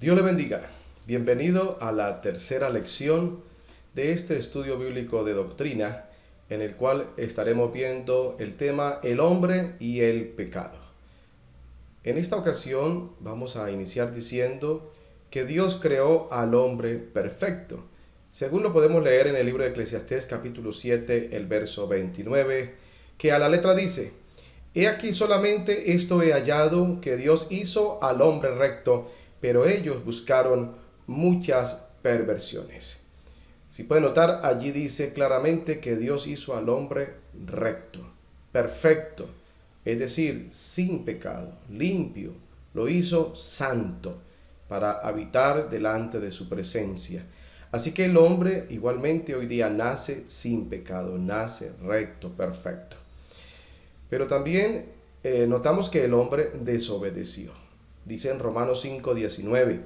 Dios le bendiga. Bienvenido a la tercera lección de este estudio bíblico de doctrina, en el cual estaremos viendo el tema el hombre y el pecado. En esta ocasión vamos a iniciar diciendo que Dios creó al hombre perfecto, según lo podemos leer en el libro de Eclesiastés capítulo 7, el verso 29, que a la letra dice: He aquí solamente esto he hallado, que Dios hizo al hombre recto, pero ellos buscaron muchas perversiones. Si pueden notar, allí dice claramente que Dios hizo al hombre recto, perfecto, es decir, sin pecado, limpio, lo hizo santo para habitar delante de su presencia. Así que el hombre igualmente hoy día nace sin pecado, nace recto, perfecto. Pero también notamos que el hombre desobedeció. Dice en Romanos 5:19,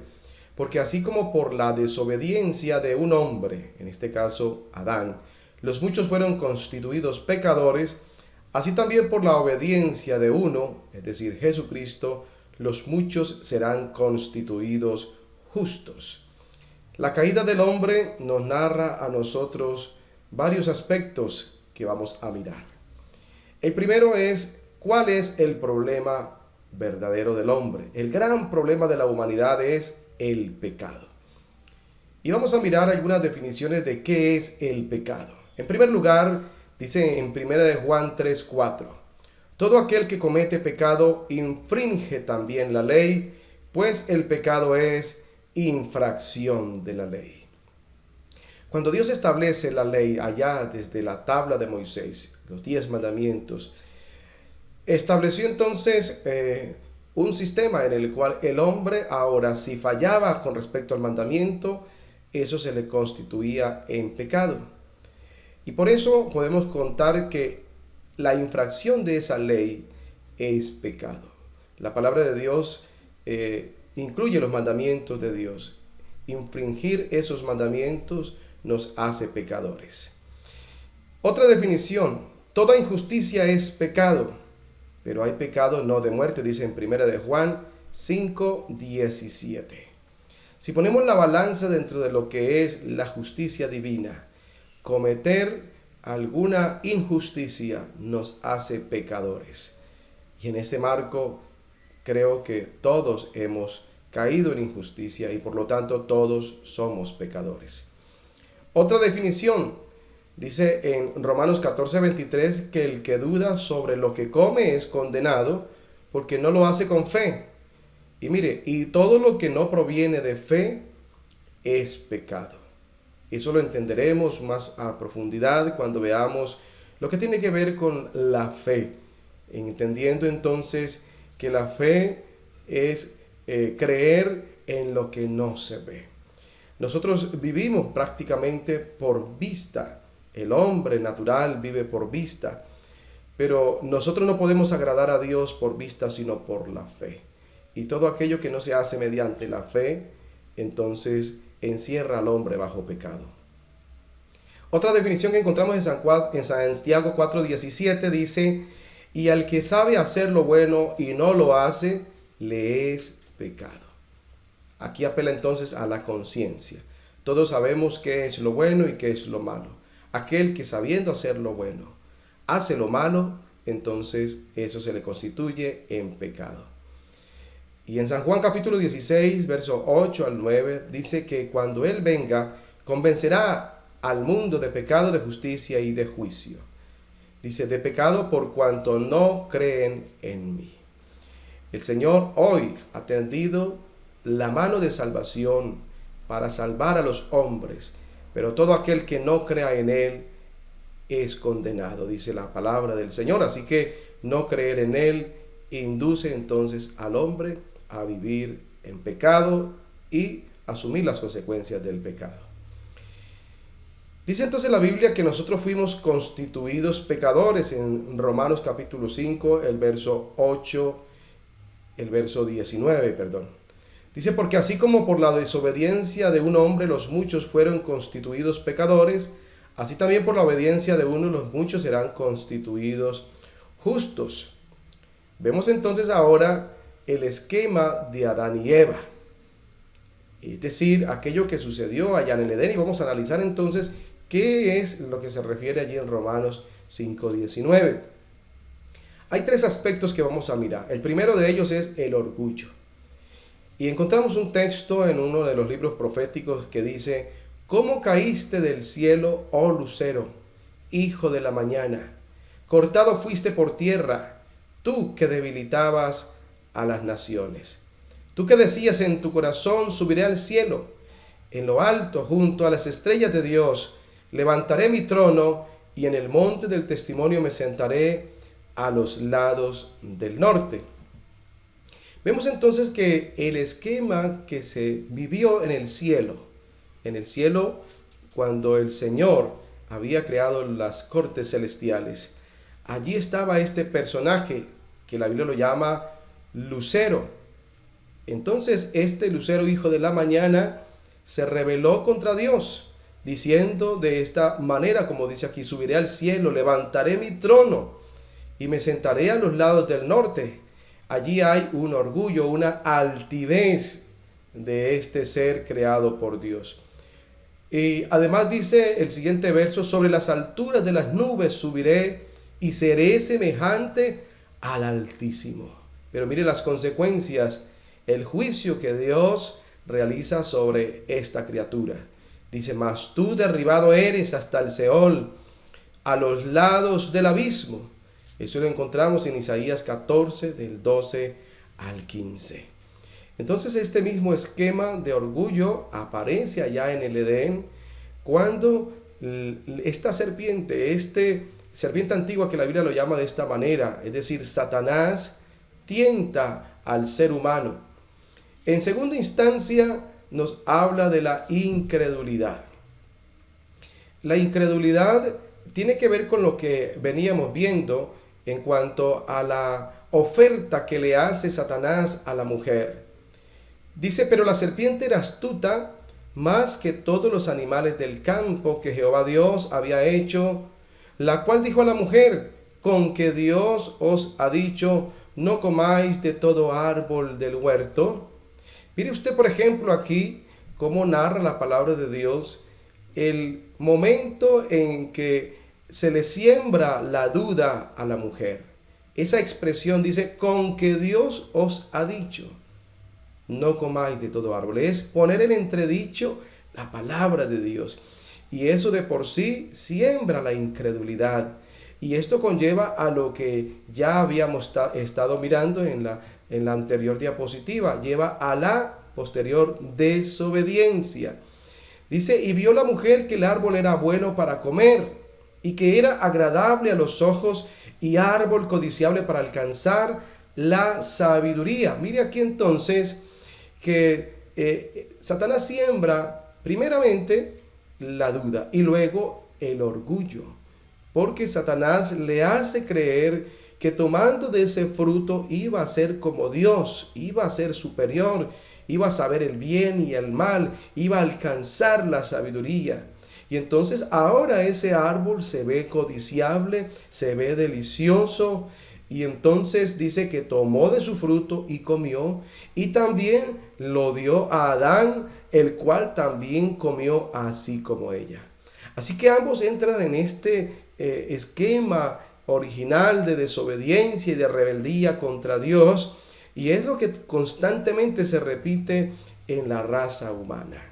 porque así como por la desobediencia de un hombre, en este caso Adán, los muchos fueron constituidos pecadores, así también por la obediencia de uno, es decir, Jesucristo, los muchos serán constituidos justos. La caída del hombre nos narra a nosotros varios aspectos que vamos a mirar. El primero es, ¿cuál es el problema verdadero del hombre? El gran problema de la humanidad es el pecado. Y vamos a mirar algunas definiciones de qué es el pecado. En primer lugar, dice en 1 de Juan 3:4, todo aquel que comete pecado infringe también la ley, pues el pecado es infracción de la ley. Cuando Dios establece la ley allá desde la tabla de Moisés, los 10 mandamientos, estableció entonces un sistema en el cual el hombre ahora, si fallaba con respecto al mandamiento, eso se le constituía en pecado. Y por eso podemos contar que la infracción de esa ley es pecado. La palabra de Dios incluye los mandamientos de Dios. Infringir esos mandamientos nos hace pecadores. Otra definición: toda injusticia es pecado, pero hay pecado no de muerte, dice en 1 de Juan 5:17. Si ponemos la balanza dentro de lo que es la justicia divina, cometer alguna injusticia nos hace pecadores. Y en este marco creo que todos hemos caído en injusticia y por lo tanto todos somos pecadores. Otra definición: dice en Romanos 14:23 que el que duda sobre lo que come es condenado porque no lo hace con fe. Y mire, y todo lo que no proviene de fe es pecado. Eso lo entenderemos más a profundidad cuando veamos lo que tiene que ver con la fe, entendiendo entonces que la fe es creer en lo que no se ve. Nosotros vivimos prácticamente por vista. El hombre natural vive por vista, pero nosotros no podemos agradar a Dios por vista, sino por la fe. Y todo aquello que no se hace mediante la fe, entonces encierra al hombre bajo pecado. Otra definición que encontramos en Santiago 4:17 dice: y al que sabe hacer lo bueno y no lo hace, le es pecado. Aquí apela entonces a la conciencia. Todos sabemos qué es lo bueno y qué es lo malo. Aquel que sabiendo hacer lo bueno hace lo malo, entonces eso se le constituye en pecado. Y en San Juan capítulo 16, verso 8 al 9, dice que cuando Él venga, convencerá al mundo de pecado, de justicia y de juicio. Dice, de pecado por cuanto no creen en mí. El Señor hoy ha tendido la mano de salvación para salvar a los hombres, pero todo aquel que no crea en Él es condenado, dice la palabra del Señor. Así que no creer en Él induce entonces al hombre a vivir en pecado y asumir las consecuencias del pecado. Dice entonces la Biblia que nosotros fuimos constituidos pecadores en Romanos capítulo 5, el verso 19, Dice, porque así como por la desobediencia de un hombre los muchos fueron constituidos pecadores, así también por la obediencia de uno los muchos serán constituidos justos. Vemos entonces ahora el esquema de Adán y Eva. es decir, aquello que sucedió allá en el Edén. Y vamos a analizar entonces qué es lo que se refiere allí en Romanos 5:19. Hay tres aspectos que vamos a mirar. El primero de ellos es el orgullo. Y encontramos un texto en uno de los libros proféticos que dice: ¿Cómo caíste del cielo, oh lucero, hijo de la mañana? Cortado fuiste por tierra, tú que debilitabas a las naciones. Tú que decías en tu corazón: subiré al cielo, en lo alto, junto a las estrellas de Dios, levantaré mi trono, y en el monte del testimonio me sentaré a los lados del norte. Vemos entonces que el esquema que se vivió en el cielo, cuando el Señor había creado las cortes celestiales, allí estaba este personaje que la Biblia lo llama lucero. Entonces este lucero, hijo de la mañana, se rebeló contra Dios, diciendo de esta manera, como dice aquí: subiré al cielo, levantaré mi trono y me sentaré a los lados del norte. Allí hay un orgullo, una altivez de este ser creado por Dios. Y además dice el siguiente verso: sobre las alturas de las nubes subiré y seré semejante al Altísimo. Pero mire las consecuencias, el juicio que Dios realiza sobre esta criatura. Dice: mas tú derribado eres hasta el Seol, a los lados del abismo. Eso lo encontramos en Isaías 14, del 12 al 15. Entonces este mismo esquema de orgullo aparece allá en el Edén, cuando esta serpiente, serpiente antigua, que la Biblia lo llama de esta manera, es decir, Satanás, tienta al ser humano. En segunda instancia nos habla de la incredulidad. La incredulidad tiene que ver con lo que veníamos viendo en cuanto a la oferta que le hace Satanás a la mujer. Dice: pero la serpiente era astuta más que todos los animales del campo que Jehová Dios había hecho, la cual dijo a la mujer: con que Dios os ha dicho, no comáis de todo árbol del huerto. Mire usted, por ejemplo, aquí cómo narra la palabra de Dios el momento en que se le siembra la duda a la mujer. Esa expresión dice: con que Dios os ha dicho, no comáis de todo árbol. Es poner en entredicho la palabra de Dios. Y eso de por sí siembra la incredulidad. Y esto conlleva a lo que ya habíamos estado mirando en la anterior diapositiva. Lleva a la posterior desobediencia. Dice: y vio la mujer que el árbol era bueno para comer, y que era agradable a los ojos, y árbol codiciable para alcanzar la sabiduría. Mire aquí entonces que Satanás siembra primeramente la duda y luego el orgullo, porque Satanás le hace creer que tomando de ese fruto iba a ser como Dios, iba a ser superior, iba a saber el bien y el mal, iba a alcanzar la sabiduría. Y entonces ahora ese árbol se ve codiciable, se ve delicioso, y entonces dice que tomó de su fruto y comió, y también lo dio a Adán, el cual también comió así como ella. Así que ambos entran en este esquema original de desobediencia y de rebeldía contra Dios, y es lo que constantemente se repite en la raza humana.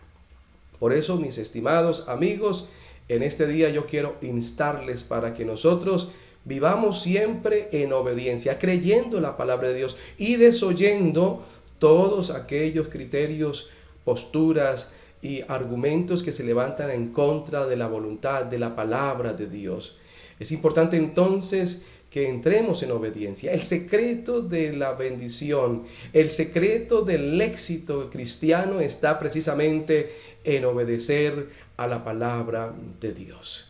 Por eso, mis estimados amigos, en este día yo quiero instarles para que nosotros vivamos siempre en obediencia, creyendo la palabra de Dios y desoyendo todos aquellos criterios, posturas y argumentos que se levantan en contra de la voluntad, de la palabra de Dios. Es importante entonces que entremos en obediencia. El secreto de la bendición, el secreto del éxito cristiano está precisamente en obedecer a la palabra de Dios.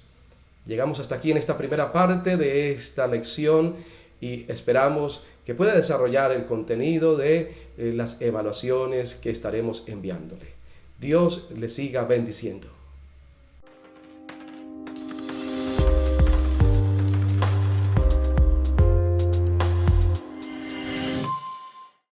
Llegamos hasta aquí en esta primera parte de esta lección y esperamos que pueda desarrollar el contenido de las evaluaciones que estaremos enviándole. Dios le siga bendiciendo.